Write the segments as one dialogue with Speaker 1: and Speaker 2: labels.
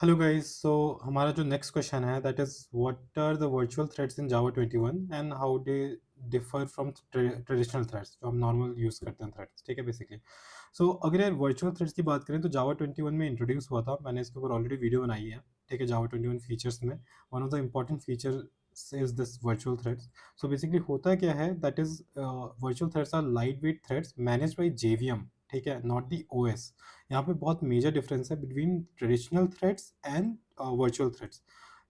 Speaker 1: Hello guys. So हमारा जो next question है that is what are the virtual threads in Java 21 and how they differ from traditional threads जो हम normal use करते हैं threads. ठीक है बेसिकली। सो अगर यार वर्चुअल थ्रेड्स की बात करें तो जावा 21 में इंट्रोड्यूस हुआ था। मैंने इसके ऊपर ऑलरेडी वीडियो बनाई है। ठीक है, जावा 21 फीचर्स में one of the important feature is this virtual threads. So basically होता क्या है that is virtual threads are light weight threads manage by JVM. ठीक है, नॉट दी ओएस। यहाँ पे बहुत मेजर डिफरेंस है between traditional threads and virtual threads.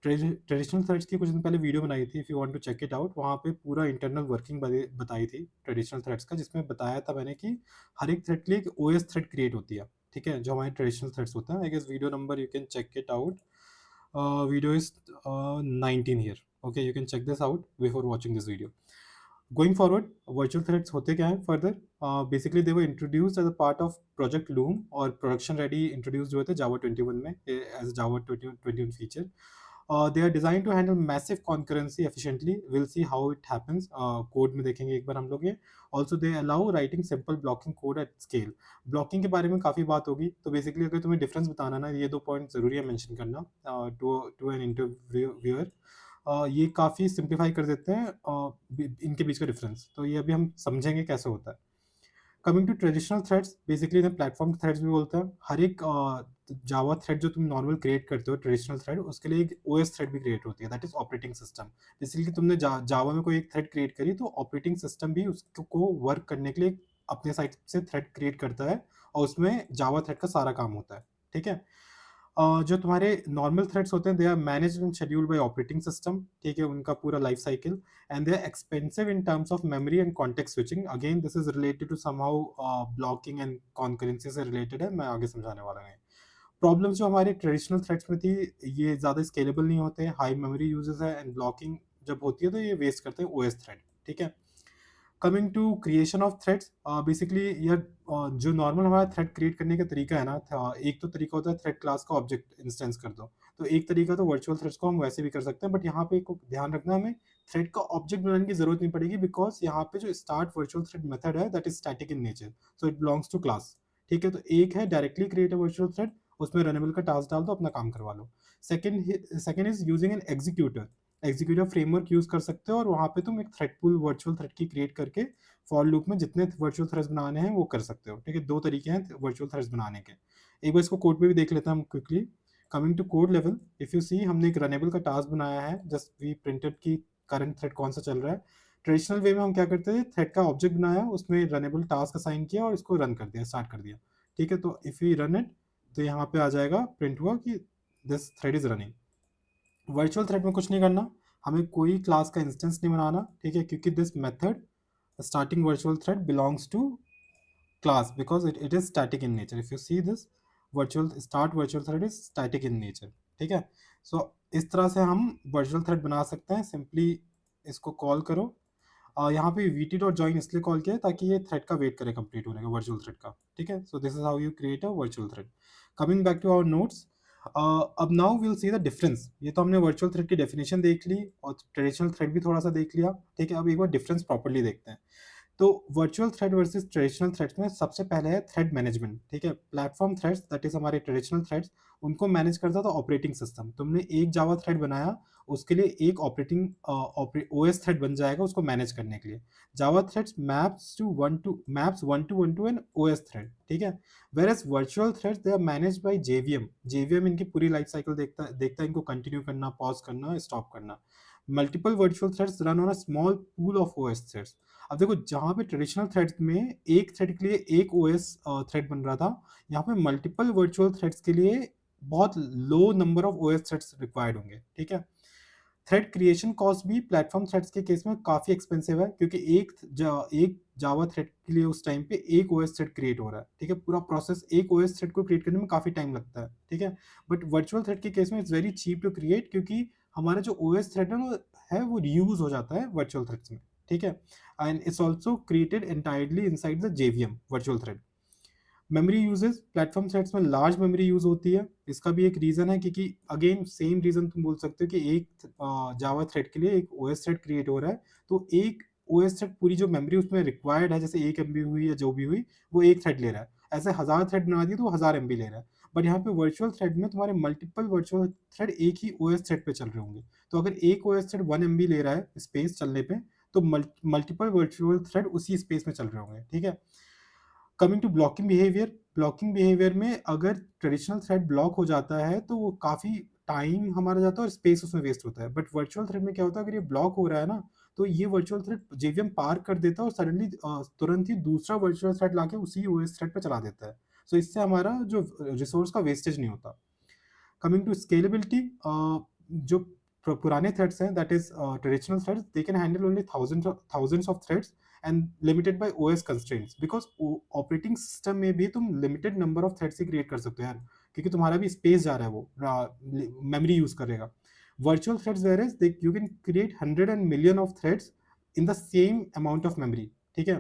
Speaker 1: Traditional threads की कुछ दिन पहले वीडियो बनाई थी, if you want to check it out. वहाँ पे पूरा इंटरनल वर्किंग बताई थी ट्रेडिशनल थ्रेड्स का, जिसमें बताया था मैंने कि हर एक थ्रेड के लिए एक ओएस थ्रेड क्रिएट होती है। ठीक है, जो हमारे ट्रेडिशनल थ्रेड्स होते हैं। I guess video number you can check it out. Video is 19 here. Okay, you can check this out before watching this video. Going forward, virtual threads होते क्या है further? Basically they were introduced as a part of project Loom, और production ready introduced हुए थे Java 21 में as Java 21 feature. They are design to handle massive concurrency efficiently. Will see how it happens. Code में देखेंगे एक बार हम लोग ये। Also they allow writing simple blocking code at scale. Blocking के बारे में काफ़ी बात होगी, तो बेसिकली अगर तुम्हें डिफरेंस बताना ना, ये दो पॉइंट ज़रूरी है मेंशन करना टू एन इंटरव्यूअर। ये काफ़ी सिंप्लीफाई कर देते हैं इनके बीच का डिफरेंस। तो ये अभी हम समझेंगे कैसे होता है। Coming to traditional threads, basically इन्हें प्लेटफॉर्म थ्रेड्स भी बोलते हैं। हर एक जावा थ्रेड जो तुम नॉर्मल क्रिएट करते हो ट्रेडिशनल थ्रेड, उसके लिए एक ओएस थ्रेड भी क्रिएट होती है, that is operating system. Basically तुमने जावा में कोई एक थ्रेड क्रिएट करी तो ऑपरेटिंग सिस्टम भी उसको वर्क करने के लिए अपने साइड से थ्रेड क्रिएट करता है, और उसमें जावा थ्रेड का सारा काम होता है। ठीक है। जो तुम्हारे नॉर्मल थ्रेड्स होते हैं they are managed and scheduled by operating system. ठीक है, उनका पूरा life cycle. And they are expensive in terms of memory and context switching. Again this is related to somehow blocking and concurrency से रिलेटेड है, मैं आगे समझाने वाला हूँ। प्रॉब्लम्स जो हमारे ट्रेडिशनल थ्रेड्स में थी, ये ज़्यादा स्केलेबल नहीं होते, हाई मेमोरी यूजेस है, एंड ब्लॉकिंग जब होती है तो ये वेस्ट करते हैं ओएस थ्रेड। ठीक है। Coming to creation of threads, basically यार जो नॉर्मल हमारा थ्रेड क्रिएट करने का तरीका है ना, एक तो तरीका होता है थ्रेड क्लास का ऑब्जेक्ट इंस्टेंस कर दो। तो एक तरीका तो वर्चुअल थ्रेड्स को हम वैसे भी कर सकते हैं, बट यहाँ पे एक ध्यान रखना, हमें थ्रेड का ऑब्जेक्ट बनाने की जरूरत नहीं पड़ेगी, बिकॉज यहाँ पे जो स्टार्ट वर्चुअल थ्रेड मेथड है that is static in nature, so it belongs to class. ठीक है, तो एक है directly create a virtual thread, उसमें रनेबल का टास्क डाल दो, अपना काम करवा लो। Second is using an executor. Executive framework use कर सकते हो, और वहाँ पे तुम एक थ्रेड पूल वर्चुअल थ्रेड की क्रिएट करके फॉर लूप में जितने वर्चुअल थ्रेड्स बनाने हैं वो कर सकते हो। ठीक है, दो तरीके हैं वर्चुअल थ्रेड्स बनाने के। एक बार इसको कोड पे भी देख लेते हैं हम quickly. Coming to code level, if you see हमने एक रनेबल का टास्क बनाया है, जस्ट वी प्रिंटेड की करंट थ्रेड कौन सा चल रहा है। ट्रेडिशनल वे में हम क्या करते थे, थ्रेड का ऑब्जेक्ट बनाया, उसमें रनेबल टास्क असाइन किया और इसको रन कर दिया, स्टार्ट कर दिया। ठीक है, तो इफ यू रन इट तो यहाँ पे आ जाएगा, प्रिंट हुआ कि this thread is running. Virtual thread में कुछ नहीं करना, हमें कोई क्लास का इंस्टेंस नहीं बनाना। ठीक है, क्योंकि this method starting virtual thread belongs to class because it is static in nature. If you see this, virtual thread is static in nature. ठीक है, सो इस तरह से हम virtual thread बना सकते हैं। सिंपली इसको कॉल करो। यहाँ पे वीटी डॉट ज्वाइन इसलिए कॉल किया है ताकि ये थ्रेड का वेट करे कंप्लीट होने का, वर्चुअल थ्रेड का। ठीक है, so this is how you create a virtual thread. Coming back to our notes, अब now will see the difference. ये तो हमने वर्चुअल थ्रेड की डेफिनेशन देख ली और ट्रेडिशनल थ्रेड भी थोड़ा सा देख लिया। ठीक है, अब एक बार डिफरेंस प्रॉपर्ली देखते हैं। तो virtual thread versus traditional threads में सबसे पहले है थ्रेड मैनेजमेंट। ठीक है, प्लेटफॉर्म थ्रेड्स दैट इज हमारे ट्रेडिशनल थ्रेड्स, उनको मैनेज करता था ऑपरेटिंग सिस्टम। तुमने एक जावा थ्रेड बनाया, उसके लिए एक ऑपरेटिंग ओएस थ्रेड बन जाएगा उसको मैनेज करने के लिए। Java threads maps one to an OS thread. ठीक है, whereas virtual threads they are managed by JVM. JVM इनकी पूरी लाइफ साइकिल देखता है इनको कंटिन्यू करना, पॉज करना, स्टॉप करना। Multiple virtual threads run on a small pool of OS threads. अब देखो, जहाँ पे ट्रेडिशनल थ्रेड्स में एक थ्रेड के लिए एक ओएस थ्रेड बन रहा था, यहाँ पे मल्टीपल वर्चुअल थ्रेड्स के लिए बहुत low number of OS threads required होंगे। ठीक है, थ्रेड क्रिएशन कॉस्ट भी प्लेटफॉर्म थ्रेड्स के केस में काफ़ी एक्सपेंसिव है, क्योंकि एक जावा थ्रेड के लिए उस टाइम पे एक ओएस थ्रेड क्रिएट हो रहा है। ठीक है, पूरा प्रोसेस एक ओएस थ्रेड को क्रिएट करने में काफ़ी टाइम लगता है। ठीक है, बट वर्चुअल थ्रेड के केस में it's very cheap to create, क्योंकि हमारा जो ओएस थ्रेड है वो रीयूज हो जाता है वर्चुअल थ्रेड्स में। ठीक है, and it's also created entirely inside the JVM virtual thread. Memory uses, platform sets में लार्ज मेमोरी यूज होती है। इसका भी एक रीजन है, क्योंकि अगेन सेम रीजन तुम बोल सकते हो कि एक जावा थ्रेड के लिए एक ओएस थ्रेड क्रिएट हो रहा है, तो एक ओएस थ्रेड पूरी जो मेमोरी उसमें रिक्वायर्ड है, जैसे 1 MB हुई या जो भी हुई, वो एक थ्रेड ले रहा है। ऐसे 1000 थ्रेड बना दिए तो वो 1000 MB ले रहा है। बट यहाँ पे वर्चुअल थ्रेड में तुम्हारे मल्टीपल वर्चुअल थ्रेड एक ही ओएस थ्रेड पे चल रहे होंगे। तो अगर एक ओएस थ्रेड 1 एमबी ले रहा है स्पेस चलने पे, तो मल्टीपल वर्चुअल थ्रेड उसी स्पेस में चल रहे होंगे, ठीक है। कमिंग टू ब्लॉकिंग बिहेवियर में अगर ट्रेडिशनल थ्रेड ब्लॉक हो जाता है तो वो काफ़ी टाइम हमारा जाता है और स्पेस उसमें वेस्ट होता है। बट वर्चुअल थ्रेड में क्या होता है, अगर ये ब्लॉक हो रहा है ना, तो ये वर्चुअल थ्रेड जेवीएम पार कर देता है और सडनली तुरंत ही दूसरा वर्चुअल थ्रेड लाके उसी ओएस थ्रेड पे चला देता है। सो इससे हमारा जो रिसोर्स का वेस्टेज नहीं होता। कमिंग टू स्केलेबिलिटी, जो पुराने थ्रेड्स हैं, that is traditional threads, they can handle only thousands of threads and limited by OS constraints, because operating system में भी तुम limited number of threads he create कर सकते हो यार, क्योंकि तुम्हारा भी स्पेस जा रहा है, वो मेमोरी यूज करेगा। Virtual threads where is they you can create 100 and million of threads in the same amount of memory, ठीक है।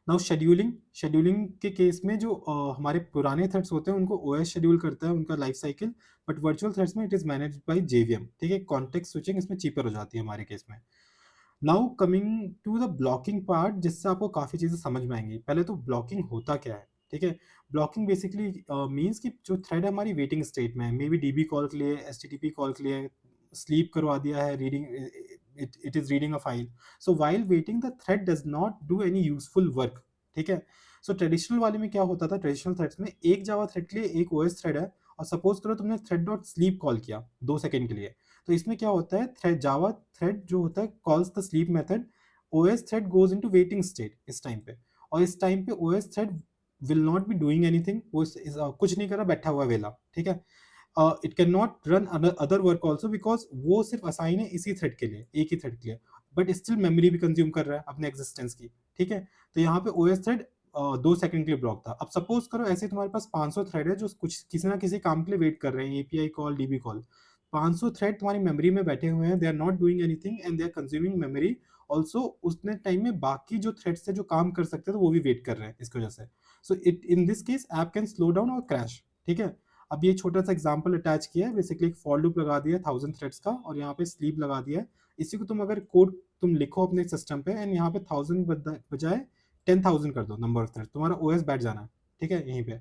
Speaker 1: नाउ शेड्यूलिंग के केस में जो हमारे पुराने थ्रेड्स होते हैं उनको ओएस शेड्यूल करता है उनका life cycle, but virtual threads में it is managed by JVM, ठीक है। कॉन्टेक्स्ट स्विचिंग इसमें चीपर हो जाती है हमारे केस में। Now coming to the blocking part, जिससे आपको काफ़ी चीज़ें समझ में आएंगी। पहले तो ब्लॉकिंग होता क्या है, ठीक है। ब्लॉकिंग बेसिकली मीन्स कि जो थ्रेड है हमारी वेटिंग स्टेट में है, मे बी डीबी कॉल के लिए, एचटीटीपी कॉल के लिए, स्लीप करवा दिया है, reading, it is reading a file. So while waiting the thread does not do any useful work, ठीक है। सो ट्रेडिशनल वाले में क्या होता था, ट्रेडिशनल थ्रेड्स में एक जावा थ्रेड के लिए एक ओएस थ्रेड है, और सपोज करो तुमने थ्रेड डॉट स्लीप कॉल किया 2 सेकंड के लिए, तो इसमें क्या होता है, थ्रेड जावा थ्रेड जो होता है calls the sleep method, OS thread goes into waiting state इस टाइम पे, और इस टाइम पे OS thread will not be doing anything, वो कुछ नहीं कर रहा, बैठा हुआ है वेला, ठीक है। It can not run other work also, because वो सिर्फ असाइन है इसी थ्रेड के लिए, एक ही थ्रेड के लिए, बट स्टिल मेमोरी भी कंज्यूम कर रहा है अपने एग्जिस्टेंस की, ठीक है। तो यहाँ पे ओएस थ्रेड 2 सेकंड के लिए ब्लॉक था। अब सपोज करो ऐसे तुम्हारे पास 500 थ्रेड है जो कुछ किसी ना किसी काम के लिए वेट कर रहे हैं, API call, DB call. 500 thread तुम्हारी मेमोरी में बैठे हुए हैं, they are not doing anything and they are consuming memory also. उतने टाइम में बाकी जो थ्रेड्स से जो काम कर सकते थे वो भी वेट कर रहे हैं इसकी वजह से। So it in this case app can slow down और क्रैश, ठीक है। अब ये छोटा सा एग्जांपल अटैच किया है, बेसिकली एक फॉर लूप लगा दिया है 1000 थ्रेड्स का, और यहाँ पे स्लीप लगा दिया है। इसी को तुम अगर कोड तुम लिखो अपने सिस्टम पे एंड यहाँ पे 1000 बजाय 10,000 कर दो नंबर ऑफ थ्रेड, तुम्हारा ओएस बैठ जाना है, ठीक है, यहीं पे।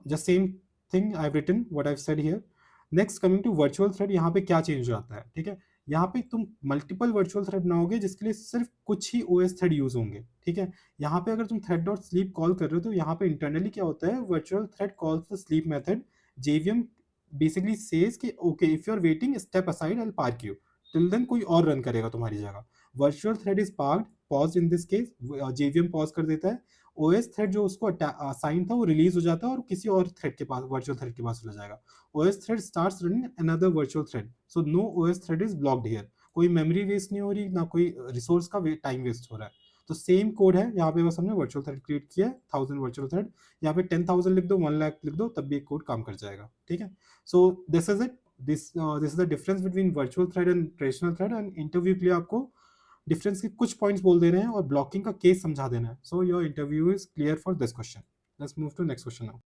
Speaker 1: Just same thing I have written what I have said here. Next coming to virtual thread, यहाँ पे क्या चेंज हो जाता है, ठीक है। यहाँ पे तुम मल्टीपल वर्चुअल थ्रेड बनाओगे जिसके लिए सिर्फ कुछ ही ओएस थ्रेड यूज होंगे, ठीक है। यहाँ पे अगर तुम थ्रेड डॉट स्लीप कॉल कर रहे हो तो यहाँ पे इंटरनली क्या होता है, virtual thread calls the sleep method, JVM basically says कि okay if you are waiting step aside I will park you, till then कोई और रन करेगा तुम्हारी जगह। Virtual thread is parked, pause in this case, JVM pause कर देता है, OS thread जो उसको असाइन था वो रिलीज हो जाता है और किसी और थ्रेड के पास, वर्चुअल थ्रेड के पास चला जाएगा। OS thread starts running another virtual thread, so no OS thread is blocked here. कोई मेमोरी वेस्ट नहीं हो रही, ना कोई रिसोर्स का टाइम वेस्ट हो रहा है। तो सेम कोड है यहाँ पे, बस हमने वर्चुअल थ्रेड क्रिएट किया है, 1000 वर्चुअल थ्रेड। यहाँ पे 10,000 लिख दो, 1 लाख लिख दो, तब भी एक कोड काम कर जाएगा, ठीक है। So this is it, this is the difference between virtual thread and traditional thread. And interview के लिए आपको डिफरेंस के कुछ पॉइंट्स बोल देने हैं और ब्लॉकिंग का केस समझा देना है। So your interview is clear for this question. Let's move to next question now.